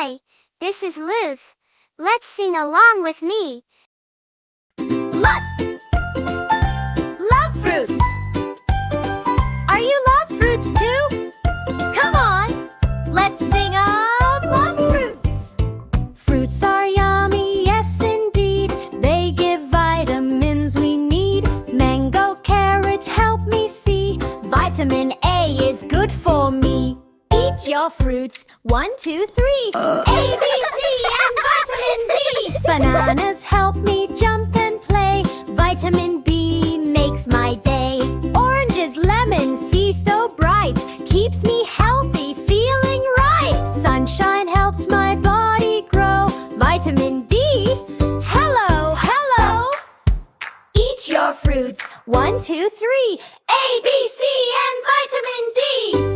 Hi, this is Luth. Let's sing along with me. Luth! Love fruits! Are you love fruits too? Come on, let's sing of love fruits! Fruits are yummy, yes indeed. They give vitamins we need. Mango, carrot, help me see. Vitamin A is good for me. Eat your fruits, 1, 2, 3. A, B, C, and vitamin D. Bananas help me jump and play. Vitamin B makes my day. Oranges, lemons, see so bright. Keeps me healthy, feeling right. Sunshine helps my body grow. Vitamin D, hello, hello. Eat your fruits, 1, 2, 3. A, B, C, and vitamin D.